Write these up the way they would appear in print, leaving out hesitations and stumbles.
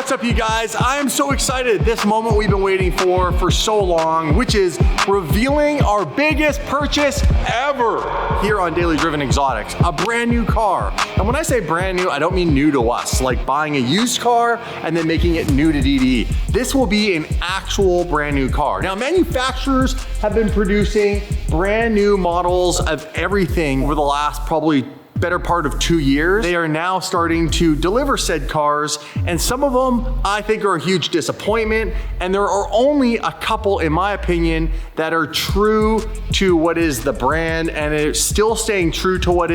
What's up, you guys? I am so excited. This moment we've been waiting for so long, which is revealing our biggest purchase ever here on Daily Driven Exotics, a brand new car. And when I say brand new, I don't mean new to us, like buying a used car and then making it new to DD. This will be an actual brand new car. Now, manufacturers have been producing brand new models of everything over the last probably better part of 2 years. They are now starting to deliver said cars, and some of them I think are a huge disappointment, and there are only a couple, in my opinion, that are true to what is the brand, and it's still staying true to what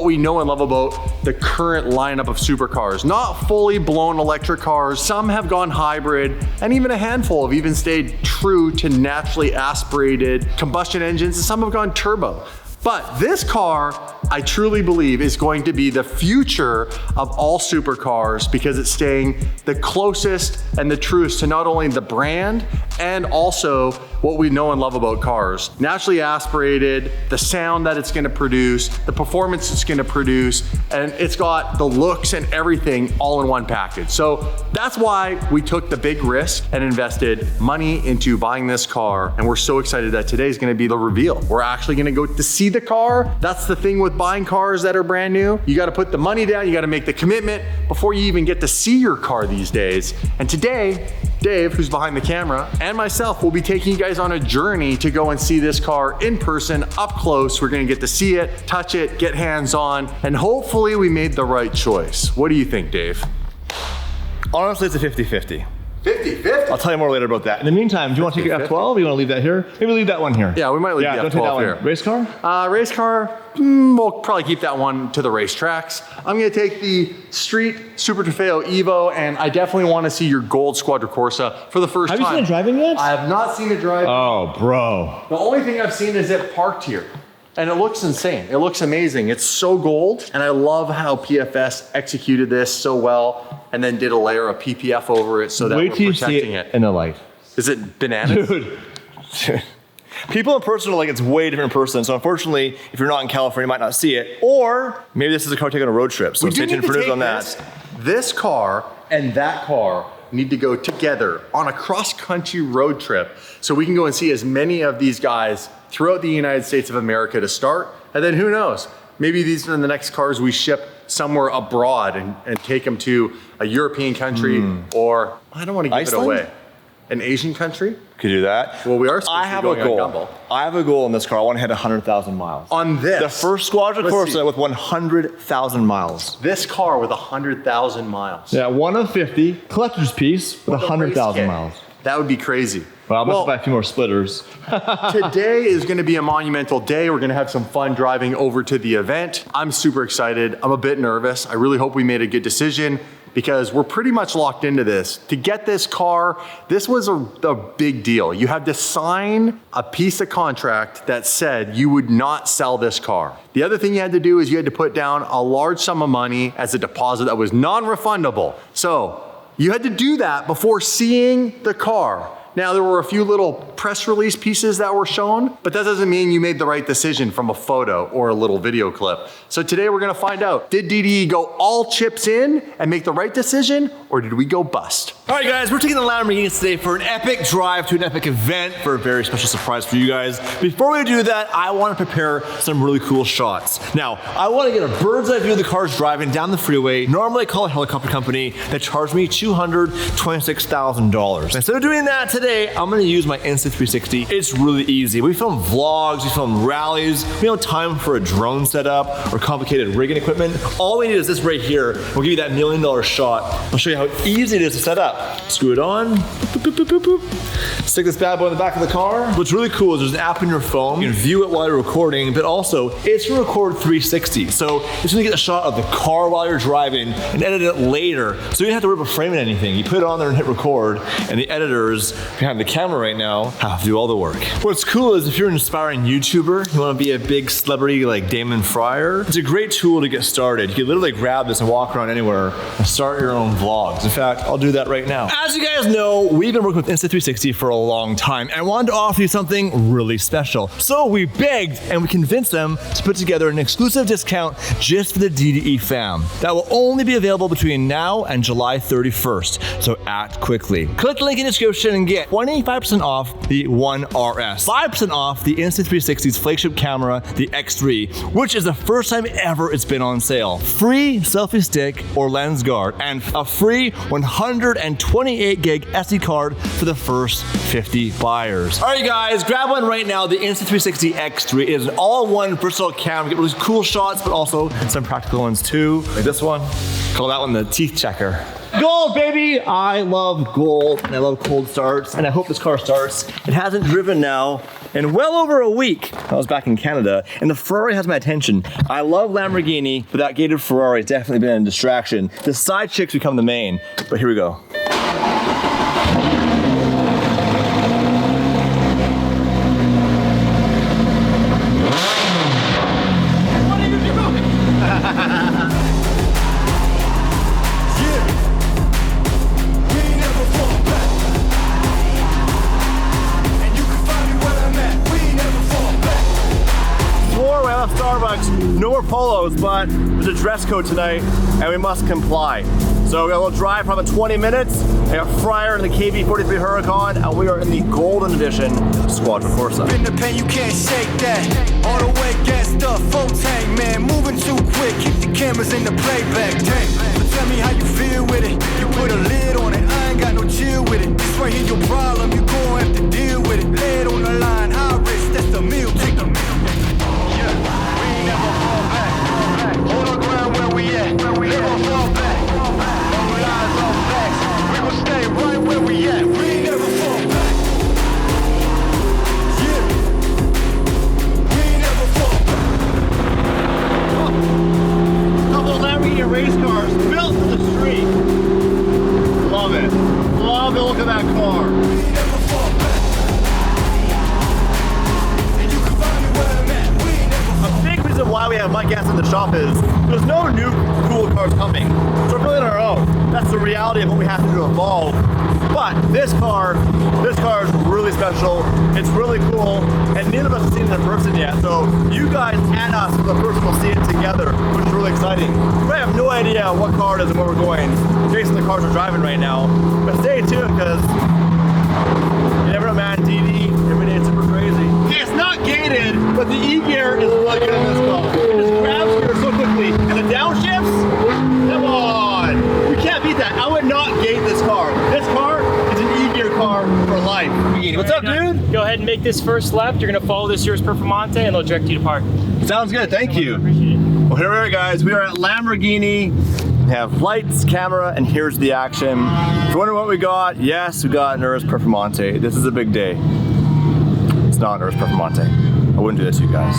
we know and love about the current lineup of supercars. Not fully blown electric cars, some have gone hybrid, and even a handful have even stayed true to naturally aspirated combustion engines, and some have gone turbo. But this car, I truly believe, is going to be the future of all supercars because it's staying the closest and the truest to not only the brand and also what we know and love about cars. Naturally aspirated, the sound that it's gonna produce, the performance it's gonna produce, and it's got the looks and everything all in one package. So that's why we took the big risk and invested money into buying this car. And we're so excited that today's gonna be the reveal. We're actually gonna go to see the car. That's the thing with buying cars that are brand new. You gotta put the money down, you gotta make the commitment before you even get to see your car these days. And today, Dave, who's behind the camera, and myself will be taking you guys on a journey to go and see this car in person, up close. We're gonna get to see it, touch it, get hands on, and hopefully we made the right choice. What do you think, Dave? Honestly, it's a 50-50. 50-50? I'll tell you more later about that. In the meantime, do you want to take your F12 or you want to leave that here? Maybe leave that one here. Yeah, we might leave the F12 don't take that here. one. Race car? Race car, we'll probably keep that one to the racetracks. I'm gonna take the street Super Trofeo Evo, and I definitely wanna see your gold Squadra Corsa for the first time. Have you seen it driving yet? I have not seen it driving. Oh, bro. The only thing I've seen is it parked here. And it looks insane. It looks amazing. It's so gold. And I love how PFS executed this so well and then did a layer of PPF over it so that we're protecting it. In the light. Is it bananas? Dude. People in person are like, it's way different in person. So unfortunately, if you're not in California, you might not see it. Or maybe this is a car taking a road trip. So stay tuned for news on that. This car and that car need to go together on a cross-country road trip so we can go and see as many of these guys throughout the United States of America to start. And then who knows, maybe these are the next cars we ship somewhere abroad and take them to a European country or, I don't want to give Iceland? it away, an Asian country? Could do that. Well, we are supposed to be going on Gumball. I have a goal in this car. I want to hit 100,000 miles. On this? The first Squadra Corsa with 100,000 miles. This car with 100,000 miles. Yeah, one of 50, collector's piece with 100,000 miles. That would be crazy. Well, I must buy a few more splitters. Today is gonna be a monumental day. We're gonna have some fun driving over to the event. I'm super excited. I'm a bit nervous. I really hope we made a good decision because we're pretty much locked into this. To get this car, this was a big deal. You had to sign a piece of contract that said you would not sell this car. The other thing you had to do is you had to put down a large sum of money as a deposit that was non-refundable. So you had to do that before seeing the car. Now, there were a few little press release pieces that were shown, but that doesn't mean you made the right decision from a photo or a little video clip. So today we're gonna find out, did DDE go all chips in and make the right decision, or did we go bust? All right, guys, we're taking the Lamborghini today for an epic drive to an epic event for a very special surprise for you guys. Before we do that, I wanna prepare some really cool shots. Now, I wanna get a bird's eye view of the cars driving down the freeway. Normally I call a helicopter company that charged me $226,000. Instead of doing that today, I'm gonna use my Insta360. It's really easy. We film vlogs, we film rallies. We don't have time for a drone setup or complicated rigging equipment. All we need is this right here. We'll give you that $1 million shot. I'll show you how easy it is to set up. Screw it on. Boop, boop, boop, boop, boop. Stick this bad boy in the back of the car. What's really cool is there's an app on your phone. You can view it while you're recording, but also it's to record 360. So it's gonna get a shot of the car while you're driving and edit it later. So you don't have to rip a frame in anything. You put it on there and hit record, and the editors behind the camera right now have to do all the work. What's cool is if you're an aspiring YouTuber, you wanna be a big celebrity like Damon Fryer, it's a great tool to get started. You can literally grab this and walk around anywhere and start your own vlogs. In fact, I'll do that right now. As you guys know, we've been working with Insta360 for a long time and wanted to offer you something really special. So we begged and we convinced them to put together an exclusive discount just for the DDE fam that will only be available between now and July 31st. So act quickly. Click the link in the description and get 25% off the One RS, 5% off the Insta360's flagship camera, the X3, which is the first time ever it's been on sale. Free selfie stick or lens guard, and a free 128 gig SD card for the first 50 buyers. All right, guys, grab one right now. The Insta360 X3 is an all-in-one versatile camera. Get really cool shots, but also some practical ones too. Like this one. Call that one the teeth checker. Gold, baby! I love gold, and I love cold starts, and I hope this car starts. It hasn't driven now in well over a week. I was back in Canada, and the Ferrari has my attention. I love Lamborghini, but that gated Ferrari has definitely been a distraction. The side chicks become the main, but here we go. No more polos, but there's a dress code tonight and we must comply. So we got a little drive for about 20 minutes. I got Fryer in the KB43 Huracan, and we are in the golden edition Squadra Corsa. In the pen, you can't shake that. All the way gassed up, full tank, man. Moving too quick, keep the cameras in the playback tank. So tell me how you feel with it. You put a lid on it, I ain't got no chill with it. This right here your problem, you gon' have to deal with it. Lay it on the line, high risk, that's the meal. Take the meal. Never fall back. Hold on ground where we at. Never fall back. No lies, no facts. We gon' stay right where we at. We never fall back. Yeah. We never fall back. Couple Lamborghini race cars built for the street. Love it. Love the look of that car. We never fall back. And you can find me where I'm at. We never fall back. A big reason why we have Mike Gass in the shop is there's no new cool cars coming. So we're building our own. That's the reality of what we have to do to evolve. But this car is really special. It's really cool, and neither of us have seen it in person yet. So you guys and us for the first will see it together, which is really exciting. We have no idea what car it is and where we're going based on the cars we're driving right now. But stay tuned, because you never know, man. DD, every day it's super crazy. Okay, it's not gated, but the E-gear is really good in this car. It just grabs here so quickly, and the downshifts, come on. We can't beat that. I would not gate this car. This car is an E-gear car for life. What's up, dude? Go ahead and make this first left. You're gonna follow this Yours Performante, and they'll direct you to park. Sounds good, thank you. Appreciate it. Well, here we are, guys. We are at Lamborghini. We have lights, camera, and here's the action. If you're wondering what we got, yes, we got an Urus Performante. This is a big day. It's not an Urus Performante. I wouldn't do this to you guys.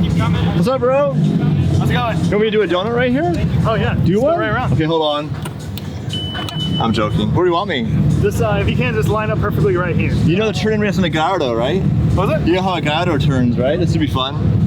Keep coming. What's up, bro? How's it going? You want me to do a donut right here? Oh yeah. Do you Just go want? right around. Okay, hold on. I'm joking. Where do you want me? This if you can, just line up perfectly right here. You know the turn radius on the Gallardo, right? Was it? You know how a Gallardo turns, right? This should be fun.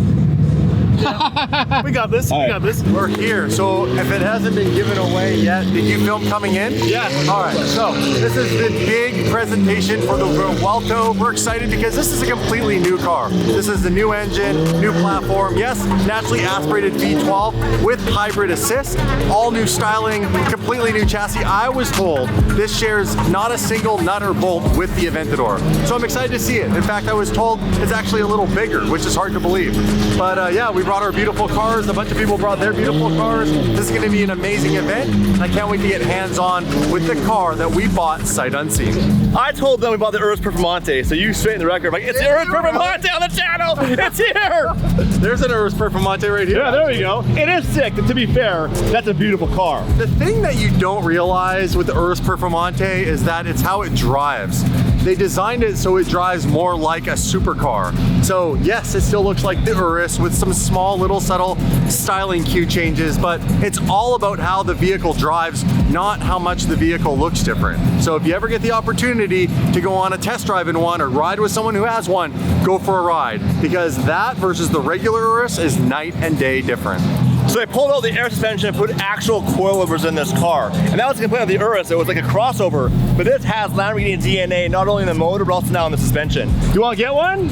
We got this. All right. We got this. We're here, so if it hasn't been given away yet, did you film coming in? Yeah. All right, so this is the big presentation for the Revuelto. We're excited because this is a completely new car. This is the new engine, new platform. Yes, naturally aspirated V12 with hybrid assist, all new styling, completely new chassis. I was told this shares not a single nut or bolt with the Aventador. So I'm excited to see it. In fact, I was told it's actually a little bigger, which is hard to believe. But yeah, we brought our beautiful cars. A bunch of people brought their beautiful cars. This is going to be an amazing event. I can't wait to get hands-on with the car that we bought sight unseen. I told them we bought the Urus Performante, so you straighten the record. Like, it's the Urus Performante on the channel! It's here! There's an Urus Performante right here. Yeah, there we go. It is sick, and to be fair, that's a beautiful car. The thing that you don't realize with the Urus Performante is that it's how it drives. They designed it so it drives more like a supercar. So yes, it still looks like the Urus with some small little subtle styling cue changes, but it's all about how the vehicle drives, not how much the vehicle looks different. So if you ever get the opportunity to go on a test drive in one or ride with someone who has one, go for a ride, because that versus the regular Urus is night and day different. So they pulled out the air suspension and put actual coilovers in this car. And that was the complaint of the Urus. It was like a crossover, but this has Lamborghini DNA, not only in the motor, but also now in the suspension. Do you want to get one?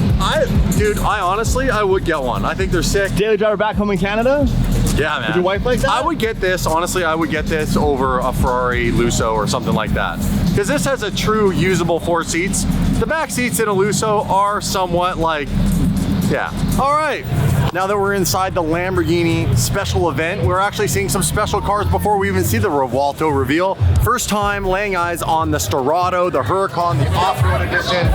Dude, I honestly would get one. I think they're sick. Daily driver back home in Canada? Yeah, man. Would your wife like that? I would get this, honestly, I would get this over a Ferrari Lusso or something like that. Because this has a true usable 4 seats. The back seats in a Lusso are somewhat like, yeah. All right. Now that we're inside the Lamborghini special event, we're actually seeing some special cars before we even see the Revuelto reveal. First time laying eyes on the Storado, the Huracan, the off-road edition.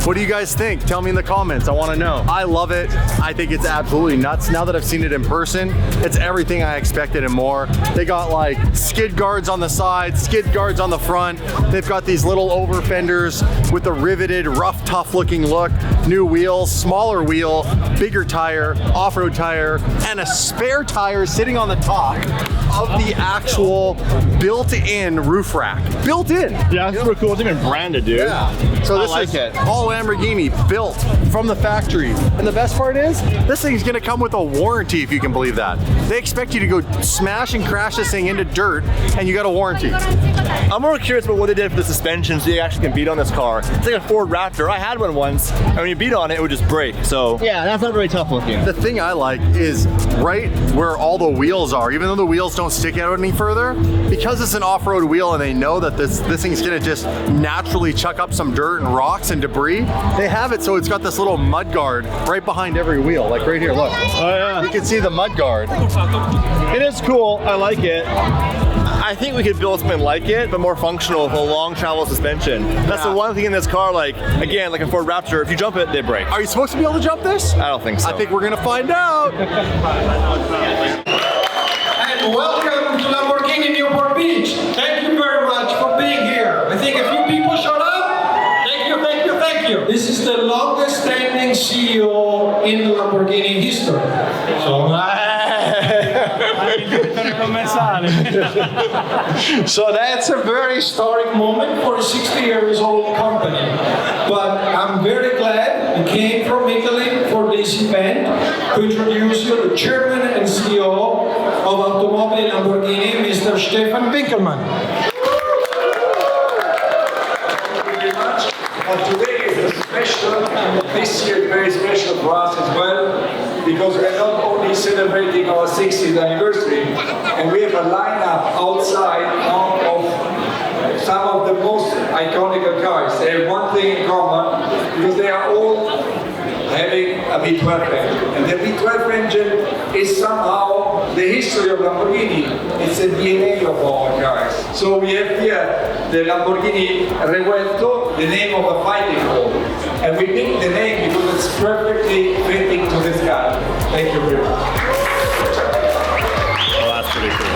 What do you guys think? Tell me in the comments, I wanna know. I love it. I think it's absolutely nuts. Now that I've seen it in person, it's everything I expected and more. They got like skid guards on the side, skid guards on the front. They've got these little over fenders with the riveted, rough, tough looking look. New wheels, smaller wheel, bigger tire, off-road tire, and a spare tire sitting on the top of the actual built-in roof rack. Built in. Yeah, it's super cool. It's even branded, dude. Yeah. So this like is it. all Lamborghini, built from the factory. And the best part is, this thing's gonna come with a warranty, if you can believe that. They expect you to go smash and crash this thing into dirt, and you got a warranty. I'm more curious about what they did for the suspension so you actually can beat on this car. It's like a Ford Raptor. I had one once, and when you beat on it, it would just break. So yeah, that's not very tough looking. The thing I like is right where all the wheels are, even though the wheels don't stick out any further, because it's an off-road wheel and they know that this thing's gonna just naturally chuck up some dirt and rocks and debris, they have it so it's got this little mud guard right behind every wheel, like right here, look. Oh yeah. You can see the mud guard. It is cool. I like it. I think we could build something like it, but more functional with a long travel suspension. That's the one thing in this car, like, again, like a Ford Raptor, if you jump it, they break. Are you supposed to be able to jump this? I don't think so. I think we're gonna find out. And welcome to Lamborghini Newport Beach. Thank you very much for being here. I think a few people showed up. Thank you, thank you, thank you. This is the longest standing CEO in Lamborghini history. So that's a very historic moment for a 60 years old company. But I'm very glad you came from Italy for this event to introduce you the chairman and CEO of Automobili Lamborghini, Mr. Stefan Winkelmann. Thank you very much. But today is a special, and this year very special for us as well, because we're not only celebrating our 60th anniversary, and we have a lineup outside of some of the most iconic cars. They have one thing in common, because they are all having a V12 engine. And the V12 engine is somehow the history of Lamborghini. It's the DNA of our cars. So we have here the Lamborghini Revuelto, the name of a fighting hole. And we picked the name because it's perfectly fitting to this car. Thank you very much. Oh, that's pretty cool.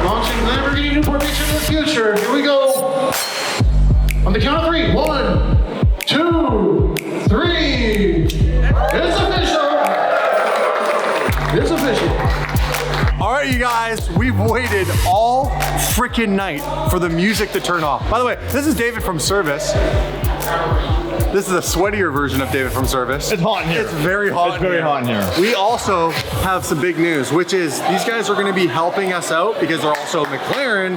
Launching Lamborghini Newport Beach into the future. Here we go. On the count of 3. 1, 2, 3. It's official. It's official. All right, you guys, we've waited all freaking night for the music to turn off. By the way, this is David from Service. This is a sweatier version of David from Service. It's hot in here. It's very hot. It's very hot in here. We also have some big news, which is these guys are going to be helping us out because they're also McLaren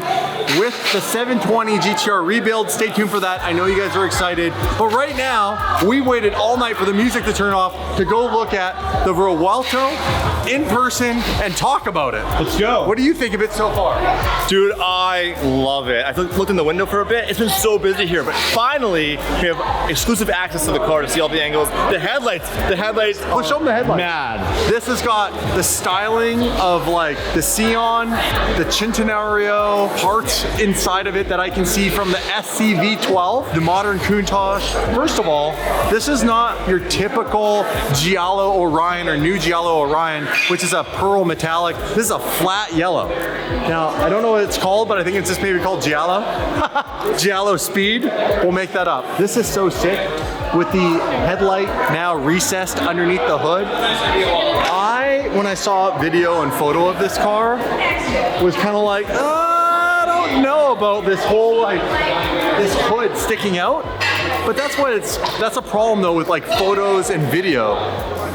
with the 720 GTR rebuild. Stay tuned for that. I know you guys are excited. But right now, we waited all night for the music to turn off to go look at the Revuelto in person and talk about it. Let's go. What do you think of it so far? Dude, I love it. I looked in the window for a bit. It's been so busy here, but finally we have exclusive access to the car to see all the angles. The headlights. Well, show them the headlights. Mad. This has got the styling of like the Sion, the Centenario parts inside of it that I can see from the SCV12, the modern Countach. First of all, this is not your typical Giallo Orion or new Giallo Orion, which is a pearl metallic. This is a flat yellow. Now, I don't know what it's called, but I think it's just maybe called Giallo. Giallo Speed. We'll make that up. This is so sick with the headlight now recessed underneath the hood. When I saw video and photo of this car, was kind of like, don't know about this whole like this hood sticking out, but that's a problem though with like photos and video.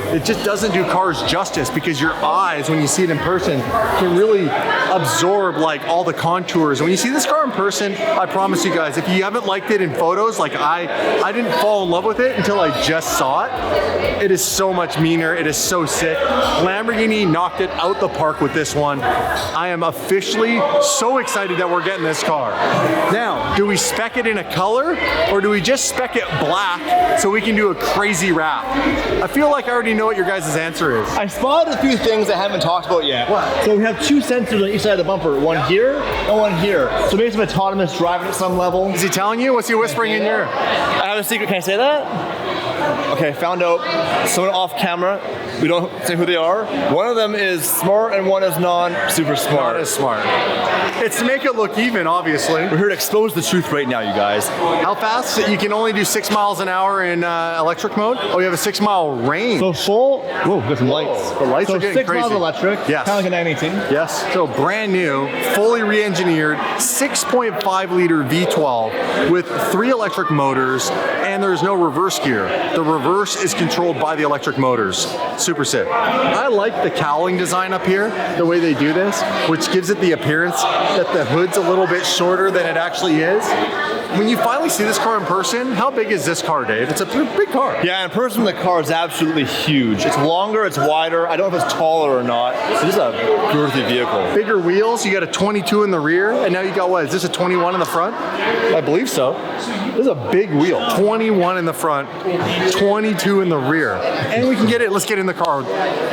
It just doesn't do cars justice because your eyes, when you see it in person, can really absorb like all the contours. When you see this car in person, I promise you guys, if you haven't liked it in photos, like I didn't fall in love with it until I just saw it. It is so much meaner. It is so sick. Lamborghini knocked it out the park with this one. I am officially so excited that we're getting this car. Now, do we spec it in a color or do we just spec it black so we can do a crazy wrap? I feel like I already know what your guys' answer is. I spotted a few things I haven't talked about yet. What? So we have two sensors on each side of the bumper, one here and one here. So maybe some autonomous driving at some level. Is he telling you? What's he whispering in your ear? I have a secret, can I say that? Okay, found out someone off camera. We don't say who they are. One of them is smart and one is non-super smart. Not as smart. It's to make it look even, obviously. We're here to expose the truth right now, you guys. How fast? You can only do 6 miles an hour in electric mode. Oh, you have a 6 mile range. So full, whoa, got some lights. The lights so are getting 6 crazy. miles electric, Yes. kind of like a 918. Yes, so brand new, fully re-engineered, 6.5 liter V12 with 3 electric motors, and there's no reverse gear. The reverse is controlled by the electric motors. Super sick. I like the cowling design up here, the way they do this, which gives it the appearance that the hood's a little bit shorter than it actually is. When you finally see this car in person, how big is this car, Dave? It's a big car. Yeah, in person the car is absolutely huge. It's longer, it's wider. I don't know if it's taller or not. It's just a girthy vehicle. Bigger wheels, you got a 22 in the rear, and now you got what, is this a 21 in the front? I believe so. This is a big wheel. 21 in the front, 22 in the rear. And we can get it, let's get in the car.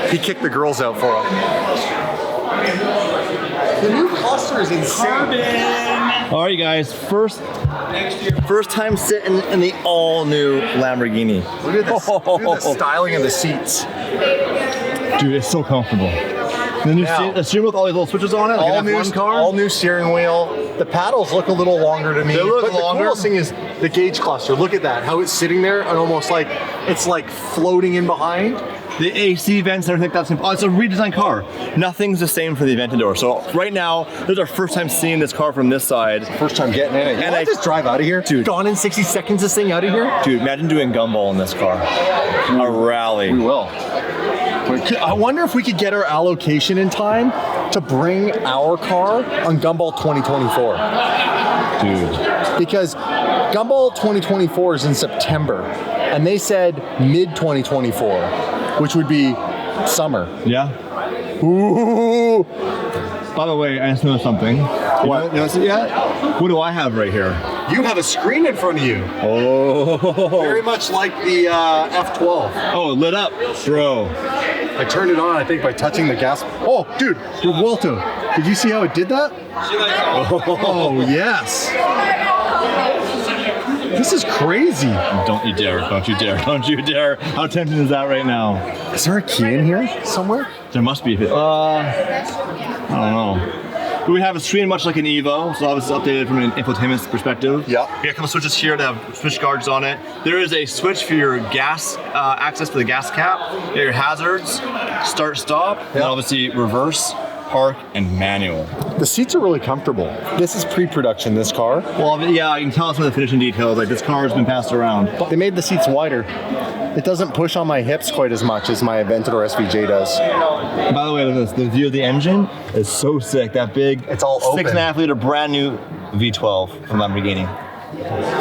He kicked the girls out for him. The new cluster is insane. All right, you guys, first time sitting in the all-new Lamborghini. Look at this. Look at the styling of the seats. Dude, it's so comfortable. The new steering wheel with all these little switches on it, like an F1 car. All new steering wheel. The paddles look a little longer to me. They look but longer. The coolest thing is the gauge cluster. Look at that, how it's sitting there and almost like it's like floating in behind. The AC vents and everything like that. Oh, it's a redesigned car. Nothing's the same for the Aventador. So right now, this is our first time seeing this car from this side. First time getting in it. And I just drive out of here. Dude. Gone in 60 seconds, this thing out of here. Dude, imagine doing gumball in this car. A rally. We will. I wonder if we could get our allocation in time to bring our car on Gumball 2024. Dude. Because Gumball 2024 is in September, and they said mid-2024, which would be summer. Yeah. Ooh. By the way, I just noticed something. What? You noticed it yet? What do I have right here? You have a screen in front of you. Oh. Very much like the F12. Oh, lit up, bro. I turned it on, I think, by touching the gas. Oh, dude, Revuelto. Did you see how it did that? Oh, yes. This is crazy. Don't you dare, don't you dare, don't you dare. How tempting is that right now? Is there a key in here somewhere? There must be. I don't know. We have a screen much like an Evo, so obviously updated from an infotainment perspective. Yeah. We got a couple switches here that have switch guards on it. There is a switch for your gas, access for the gas cap, your hazards, start, stop, and obviously reverse, park, and manual. The seats are really comfortable. This is pre-production, this car. Well, yeah, you can tell some of the finishing details. Like this car has been passed around. They made the seats wider. It doesn't push on my hips quite as much as my Aventador SVJ does. By the way, look at this. The view of the engine is so sick. That big, it's all open. 6.5 liter brand new V12 from Lamborghini.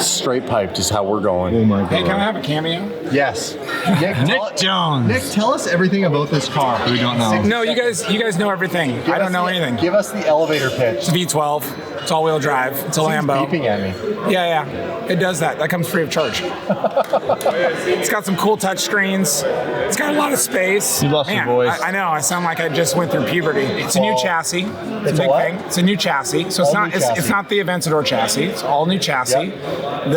Straight piped is how we're going. Oh my god. Hey, can I have a cameo? Yes. Nick Jones. Nick, tell us everything about this car. We don't know. No, you guys know everything. I don't know anything. Give us the elevator pitch. It's a V12. It's all-wheel drive. It's a Lambo. Beeping at me. Yeah. It does that. That comes free of charge. It's got some cool touch screens. It's got a lot of space. You lost your voice. I know. I sound like I just went through puberty. It's a new chassis. It's a big thing. It's a new chassis. So it's not the Aventador chassis. It's all new chassis. Yep.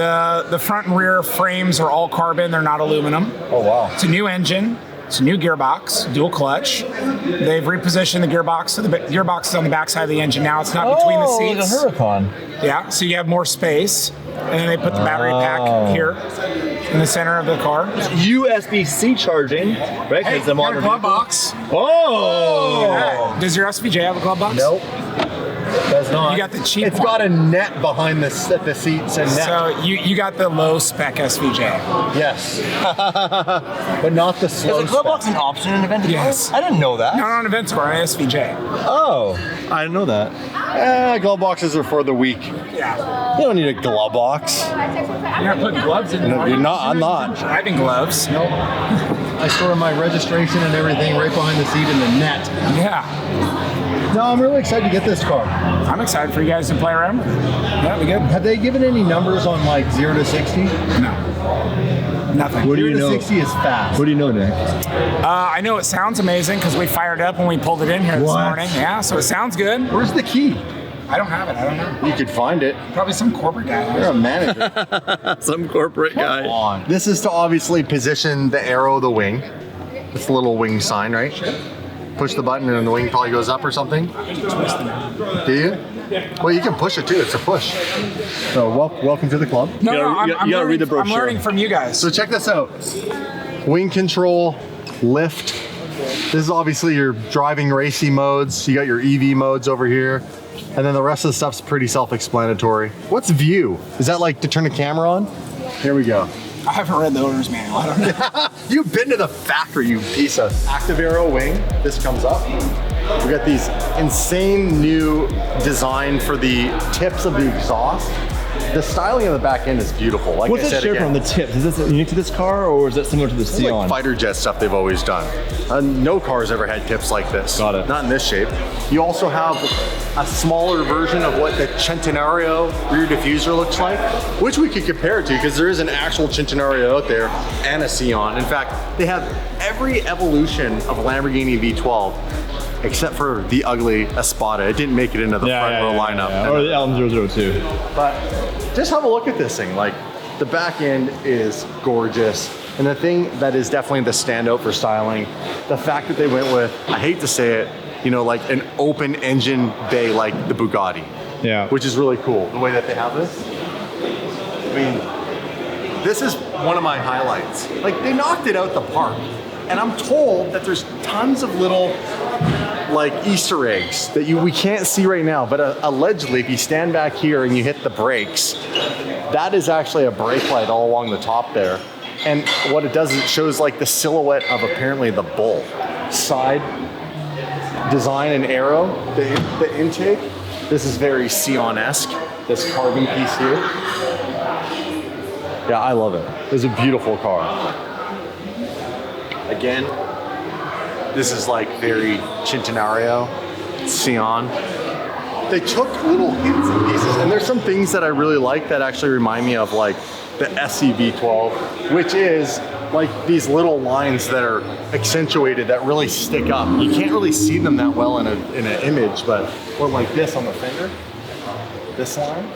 The front and rear frames are all carbon. They're not aluminum. Oh wow. It's a new engine. It's a new gearbox, dual clutch. They've repositioned the gearbox. So the gearbox is on the backside of the engine now. It's not between the seats. It's a Huracan. Yeah, so you have more space. And then they put the battery pack here in the center of the car. USB-C charging, right? Hey, It's a got a modern glove vehicle. box. Oh! Yeah. Does your SVJ have a glove box? Nope. Does not. You got the cheap It's one. got a net behind the seats and net. So you got the low spec SVJ. Yes. But not the slow Is the glove box spec. an option in Aventador? Yes. I didn't know that. Not on Aventador, on SVJ. Oh, I didn't know that. Glove boxes are for the weak. Yeah. You don't need a glove box. You're not putting gloves in. No, you're not. I'm not. Driving gloves. Nope. I store my registration and everything right behind the seat in the net. Yeah. No, I'm really excited to get this car. I'm excited for you guys to play around with it. Yeah, we good. Have they given any numbers on like 0 to 60? No. Nothing. What do you 0 to know? 60 is fast. What do you know, Nick? I know it sounds amazing because we fired it up when we pulled it in here this What? morning. Yeah, so it sounds good. Where's the key? I don't have it. I don't know. You could find it. Probably some corporate guy. You're a manager. Some corporate guy. on. This is to obviously position the arrow of the wing. It's the little wing sign, right? Push the button and the wing probably goes up or something. Do you? Well, you can push it too. It's a push. So welcome to the club. No, You gotta- no, you I'm gotta read the learning, I'm brochure. learning from you guys. So check this out. Wing control, lift. This is obviously your driving racy modes. You got your EV modes over here. And then the rest of the stuff's pretty self-explanatory. What's view? Is that like to turn the camera on? Here we go. I haven't read the owner's manual. I don't know. You've been to the factory, you piece of active arrow wing. This comes up. We got these insane new design for the tips of the exhaust. The styling of the back end is beautiful. Like What's I it said shared again, from the tips? Is this unique to this car, or is that similar to the It's like Sion? fighter jet stuff they've always done. No car's ever had tips like this. Got it. Not in this shape. You also have a smaller version of what the Centenario rear diffuser looks like, which we could compare it to because there is an actual Centenario out there and a Sion. In fact, they have every evolution of Lamborghini V12 except for the ugly Espada. It didn't make it into the front row lineup. Or the LM002. But just have a look at this thing. Like, the back end is gorgeous. And the thing that is definitely the standout for styling, the fact that they went with, I hate to say it, you know, like an open engine bay like the Bugatti. Yeah. Which is really cool, the way that they have this. I mean, this is one of my highlights. Like, they knocked it out the park. And I'm told that there's tons of little like Easter eggs that we can't see right now, but allegedly if you stand back here and you hit the brakes, that is actually a brake light all along the top there. And what it does is it shows like the silhouette of apparently the bull. Side design and arrow, the intake. This is very Sion-esque, this carbon piece here. Yeah, I love it. It's a beautiful car. Again, this is like very Centenario, Sion. They took little hints and pieces, and there's some things that I really like that actually remind me of like the SCV12, which is like these little lines that are accentuated that really stick up. You can't really see them that well in an image, but or like this on the fender, this line.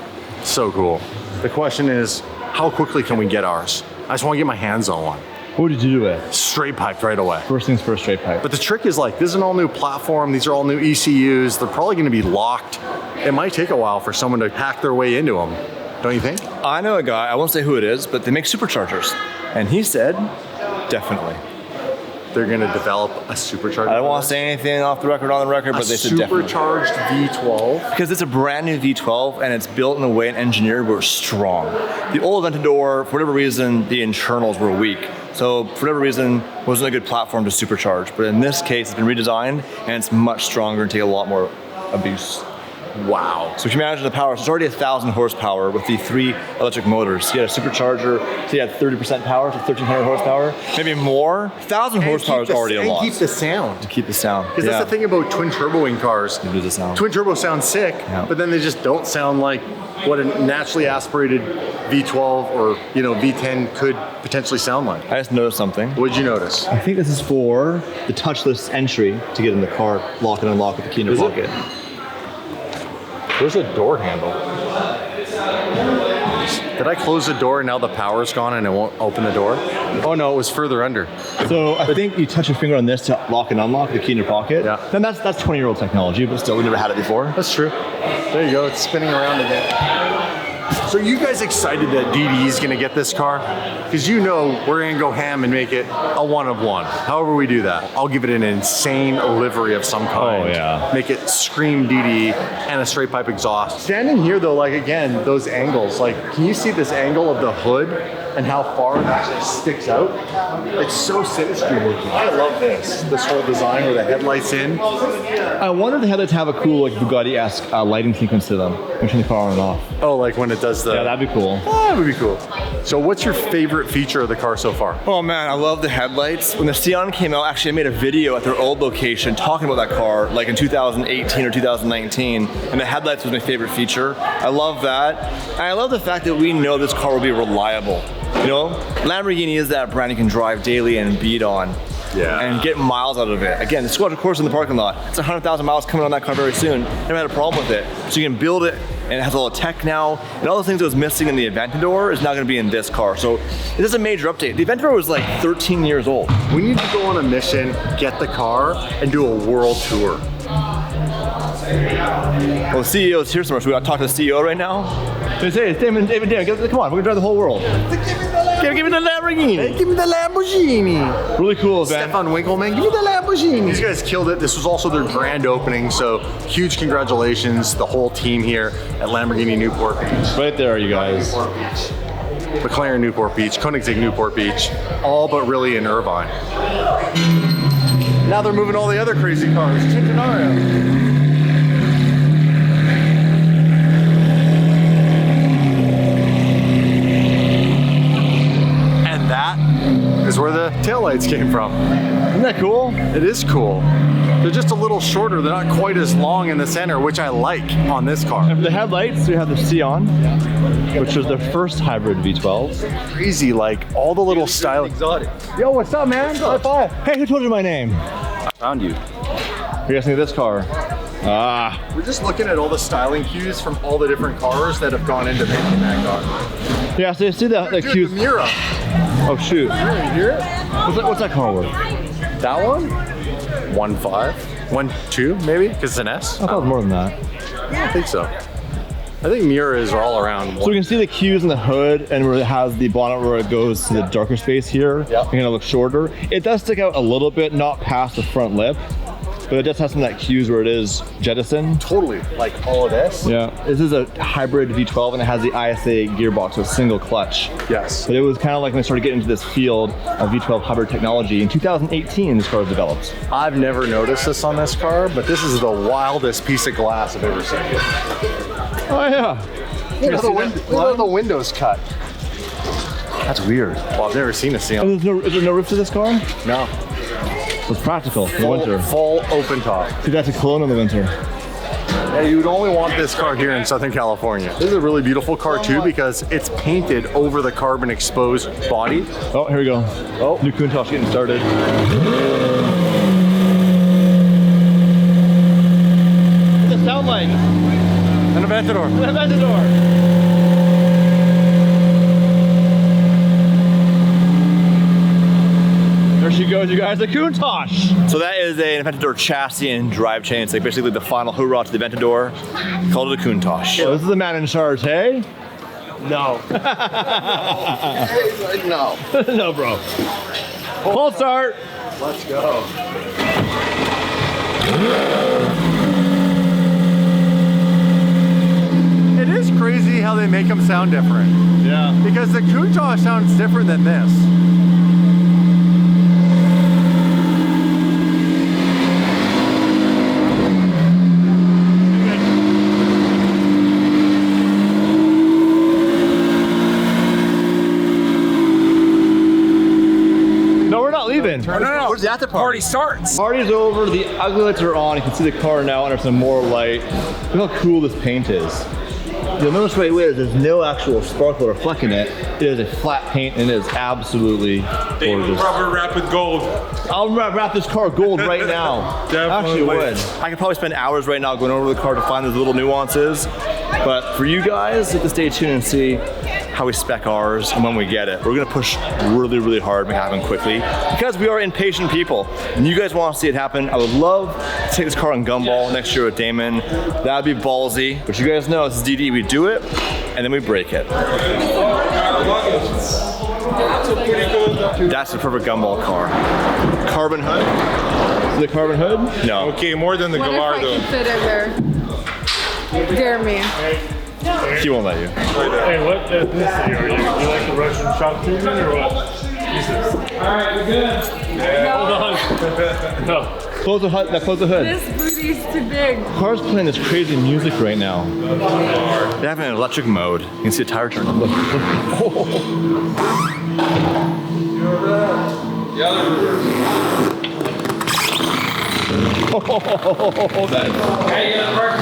So cool. The question is, how quickly can we get ours? I just want to get my hands on one. What did you do with it? Straight piped right away. First things first, straight pipe. But the trick is like, this is an all new platform. These are all new ECUs. They're probably gonna be locked. It might take a while for someone to hack their way into them. Don't you think? I know a guy, I won't say who it is, but they make superchargers. And he said, definitely. They're gonna develop a supercharger. I don't want to say anything off the record, on the record, but they said definitely. Supercharged V12. Because it's a brand new V12 and it's built in a way and engineered where it's strong. The old Aventador, for whatever reason, the internals were weak. So for whatever reason, wasn't a good platform to supercharge. But in this case, it's been redesigned and it's much stronger and take a lot more abuse. Wow. So if you imagine the power, so it's already 1,000 horsepower with the 3 electric motors. You had a supercharger, so you had 30% power, so 1,300 horsepower, maybe more. 1,000 horsepower is already a lot. And keep the sound. To keep the sound. Because that's the thing about twin turboing cars. You lose the sound. Twin turbo sounds sick, but then they just don't sound like what a naturally aspirated V12 or V10 could potentially sound like. I just noticed something. What did you notice? I think this is for the touchless entry to get in the car, lock and unlock with the key in your pocket. There's a door handle. Did I close the door and now the power's gone and it won't open the door? Oh no, it was further under. So I think you touch your finger on this to lock and unlock the key in your pocket. Yeah. Then that's 20-year-old technology, but still, we never had it before. That's true. There you go, it's spinning around again. So you guys excited that DD is gonna get this car? Because you know we're gonna go ham and make it a one of one. However we do that, I'll give it an insane livery of some kind. Oh, yeah. Make it scream DD and a straight pipe exhaust. Standing here though, like again, those angles, like can you see this angle of the hood and how far it actually sticks out? It's so sinister looking. I love this whole design with the headlights in. I wonder if the headlights have a cool like Bugatti-esque lighting sequence to them. When turn the car on and off. Oh, like when it does the... Yeah, that'd be cool. Oh, that would be cool. So what's your favorite feature of the car so far? Oh man, I love the headlights. When the Sion came out, actually I made a video at their old location talking about that car, like in 2018 or 2019, and the headlights was my favorite feature. I love that. And I love the fact that we know this car will be reliable. You know, Lamborghini is that brand you can drive daily and beat on. Yeah. And get miles out of it. Again, the squad of course in the parking lot. It's 100,000 miles coming on that car very soon. Never had a problem with it. So you can build it, and it has a little tech now. And all the things that was missing in the Aventador is now going to be in this car. So it is a major update. The Aventador was like 13 years old. We need to go on a mission, get the car, and do a world tour. Well, the CEO's here so much. We got to talk to the CEO right now. They say, David, come on, we're going to drive the whole world. Give me the Lamborghini. Hey, give me the Lamborghini. Really cool event. Stefan Winkleman, give me the Lamborghini. These guys killed it. This was also their grand opening, so huge congratulations, the whole team here at Lamborghini Newport Beach. Right there, you guys. Newport Beach. McLaren Newport Beach, Koenigsegg Newport Beach, all but really in Irvine. Now they're moving all the other crazy cars. Centenario. Is where the taillights came from. Isn't that cool? It is cool. They're just a little shorter. They're not quite as long in the center, which I like on this car. And for the headlights, we have the Sion, which was their first hybrid V12. Crazy, like all the little styling. Yo, what's up, man? High five. Hey, who told you my name? Found you. You're guessing this car. Ah. We're just looking at all the styling cues from all the different cars that have gone into making that car. Yeah, so you see the Dude, cues. the Mira. Oh shoot. You hear it? What's that car worth? That one? 1.5? 1.2 maybe? Because it's an S? I thought it was more than that. I think so. I think Miras are all around. So we can see the cues in the hood and where it has the bonnet where it goes to the darker space here. Yep. It's gonna look shorter. It does stick out a little bit, not past the front lip, but it does have some of that cues where it is jettison. Totally, like all of this. Yeah, this is a hybrid V12 and it has the ISA gearbox, so it's single clutch. Yes. But it was kind of like when they started getting into this field of V12 hybrid technology. In 2018, this car was developed. I've never noticed this on this car, but this is the wildest piece of glass I've ever seen. Oh yeah. Look at the windows cut. That's weird. Well, I've never seen a Sion. Is there no roof to this car? No. It's practical in the winter. Full open top. See, that's a Cologne in the winter. Yeah, you would only want this car here in Southern California. This is a really beautiful car too because it's painted over the carbon exposed body. Oh, here we go. Oh, new Countach getting started. What's it sound like? An Aventador. An Aventador. There she goes, you guys, the Countach. So that is an Aventador chassis and drive chain. It's like basically the final hoorah to the Aventador. Called it a Countach. So this is the man in charge, hey? No. No. No, bro. Full start. Let's go. It is crazy how they make them sound different. Yeah. Because the Countach sounds different than this. No. Where's the after party? Party starts. Party's over, the ugly lights are on, you can see the car now under some more light. Look how cool this paint is. You'll notice right away there's no actual sparkle reflecting it. It is a flat paint and it is absolutely gorgeous. Rubber wrap with gold. I'll wrap this car gold right now. Actually would. I could probably spend hours right now going over the car to find those little nuances. But for you guys, you have to stay tuned and see how we spec ours and when we get it. We're gonna push really, really hard, make it happen quickly because we are impatient people and you guys want to see it happen. I would love to take this car on Gumball next year with Damon. That'd be ballsy. But you guys know this is DD, we do it and then we brake it. That's the perfect gumball car. Carbon hood? Is it carbon hood? No. Okay, more than the What if I Gallardo. can fit in there? Dare me. He won't let you. Hey, what ethnicity are you? You like the Russian shock treatment or what? Jesus. Alright, we're good. Hold on. No. Close the hood. Now close the hood. This booty's too big. Car's playing this crazy music right now. They have an electric mode. You can see a tire turn. Look. Hey, you gonna work?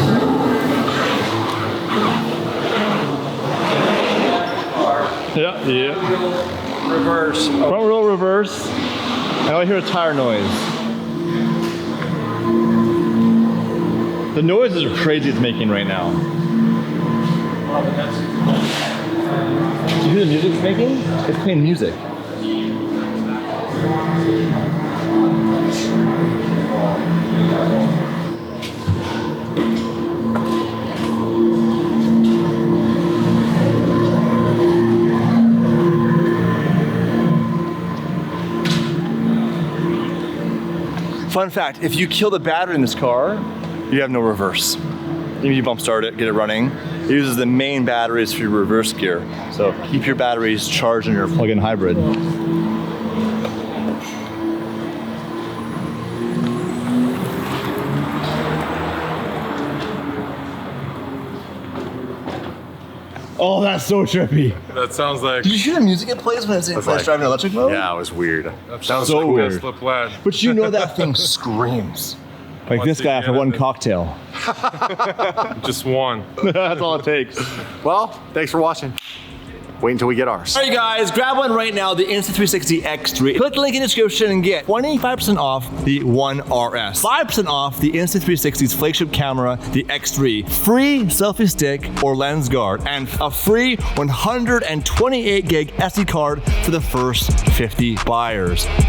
Yeah. Reverse. Front wheel reverse. And I hear a tire noise. The noises are crazy it's making right now. Do you hear the music it's making? It's playing music. Fun fact, if you kill the battery in this car, you have no reverse. Even if you bump start it, get it running, it uses the main batteries for your reverse gear. So keep your batteries charged in your plug-in hybrid. Oh, that's so trippy. That sounds like. Did you hear the music it plays when it's driving electric mode? Yeah, it was weird. Sounds so like weird. Tesla Plaid. But you know that thing screams. Like this guy after one cocktail. Just one. That's all it takes. Well, thanks for watching. Wait until we get ours. All right, guys, grab one right now, the Insta360 X3. Click the link in the description and get 25% off the One RS, 5% off the Insta360's flagship camera, the X3, free selfie stick or lens guard, and a free 128 gig SD card for the first 50 buyers.